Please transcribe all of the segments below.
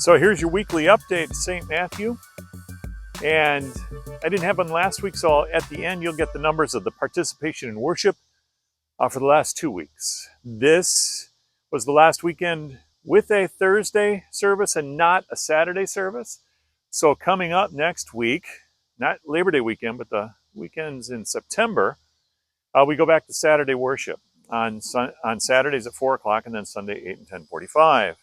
So here's your weekly update to St. Matthew. And I didn't have one last week, so at the end you'll get the numbers of the participation in worship for the last 2 weeks. This was the last weekend with a Thursday service and not a Saturday service. So coming up next week, not Labor Day weekend, but the weekends in September, we go back to Saturday worship on Saturdays at 4 o'clock and then Sunday 8 and 10:45.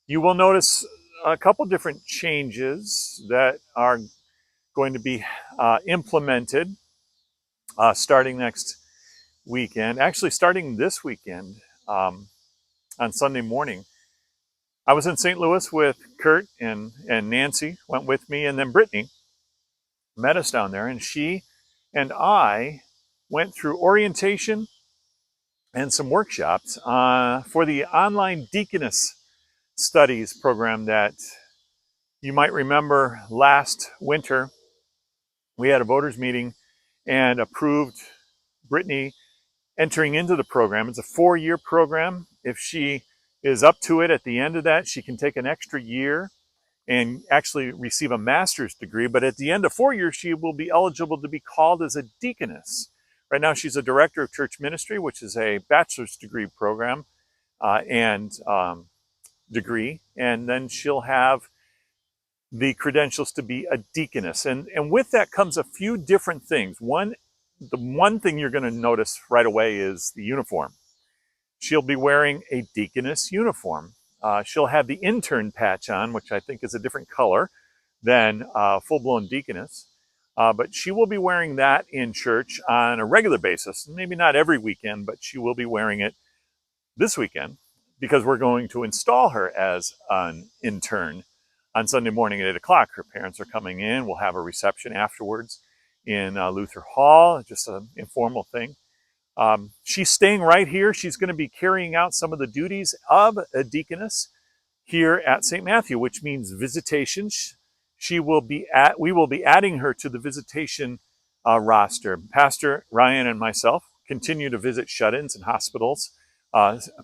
You will notice a couple different changes that are going to be implemented starting next weekend. Actually, starting this weekend on Sunday morning. I was in St. Louis with Kurt and Nancy went with me, and then Brittany met us down there, and she and I went through orientation and some workshops for the online deaconess studies program that you might remember last winter. We had a voters meeting and approved Brittany entering into the program. It's a 4-year program. If she is up to it at the end of that, she can take an extra year and actually receive a master's degree. But at the end of 4 years, she will be eligible to be called as a deaconess. Right now, she's a director of church ministry, which is a bachelor's degree program and degree. And then she'll have the credentials to be a deaconess. And with that comes a few different things. The one thing you're going to notice right away is the uniform. She'll be wearing a deaconess uniform. She'll have the intern patch on, which I think is a different color than full-blown deaconess. But she will be wearing that in church on a regular basis. Maybe not every weekend, but she will be wearing it this weekend because we're going to install her as an intern on Sunday morning at 8 o'clock. Her parents are coming in. We'll have a reception afterwards in Luther Hall, just an informal thing. She's staying right here. She's going to be carrying out some of the duties of a deaconess here at St. Matthew, which means visitations. We will be adding her to the visitation roster. Pastor Ryan and myself continue to visit shut-ins and hospitals,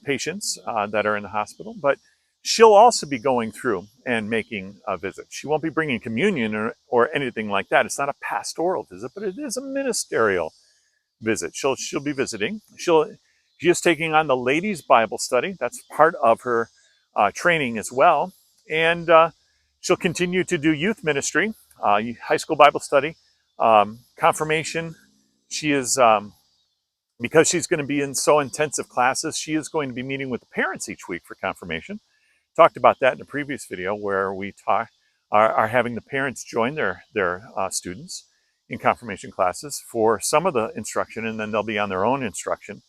patients that are in the hospital, but she'll also be going through and making a visit. She won't be bringing communion or anything like that. It's not a pastoral visit, but it is a ministerial visit. She'll be visiting. She is taking on the ladies' Bible study. That's part of her training as well. And she'll continue to do youth ministry, high school Bible study, confirmation. She is, because she's going to be in so intensive classes, she is going to be meeting with the parents each week for confirmation. Talked about that in a previous video where we are having the parents join their students in confirmation classes for some of the instruction, and then they'll be on their own instruction.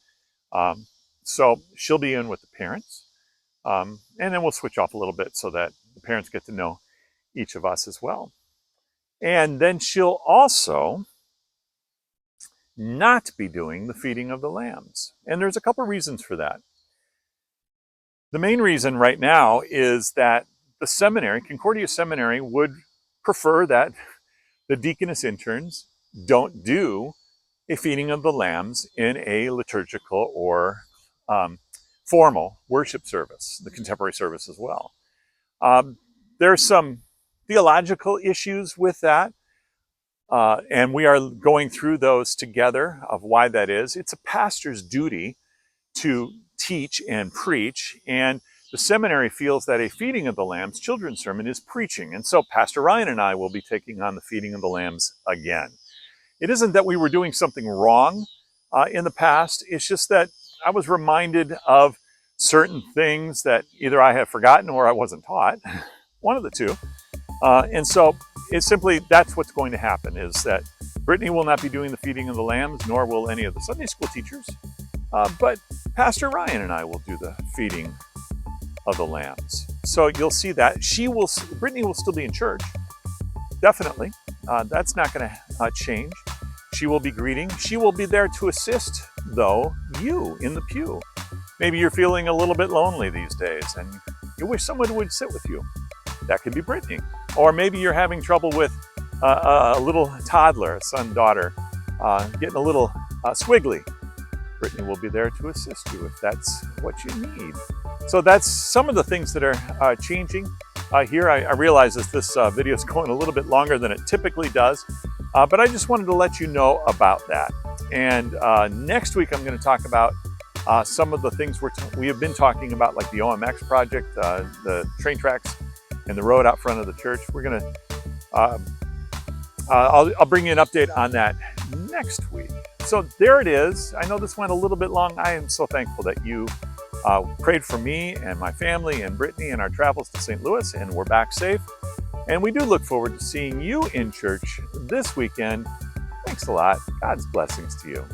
So she'll be in with the parents, and then we'll switch off a little bit so that the parents get to know each of us as well. And then she'll also not be doing the feeding of the lambs. And there's a couple reasons for that. The main reason right now is that the seminary, Concordia Seminary, would prefer that the deaconess interns don't do a feeding of the lambs in a liturgical or formal worship service, the contemporary service as well. There's some theological issues with that, and we are going through those together of why that is. It's a pastor's duty to teach and preach, and the seminary feels that a feeding of the lambs children's sermon is preaching. And so Pastor Ryan and I will be taking on the feeding of the lambs again. It isn't that we were doing something wrong in the past. It's just that I was reminded of certain things that either I have forgotten or I wasn't taught, one of the two. And so it's simply, that's what's going to happen, is that Brittany will not be doing the feeding of the lambs, nor will any of the Sunday school teachers. But Pastor Ryan and I will do the feeding of the lambs. So you'll see that. Brittany will still be in church, definitely. That's not going to change. She will be greeting. She will be there to assist, though, you in the pew. Maybe you're feeling a little bit lonely these days and you wish someone would sit with you. That could be Brittany. Or maybe you're having trouble with a little toddler, a son, daughter, getting a little squiggly. Brittany will be there to assist you if that's what you need. So that's some of the things that are changing. here. I realize that this video is going a little bit longer than it typically does, but I just wanted to let you know about that. And next week, I'm going to talk about some of the things we have been talking about, like the OMX project, the train tracks, and the road out front of the church. We're going to, I'll bring you an update on that next week. So there it is. I know this went a little bit long. I am so thankful that you prayed for me and my family and Brittany and our travels to St. Louis, and we're back safe. And we do look forward to seeing you in church this weekend. Thanks a lot. God's blessings to you.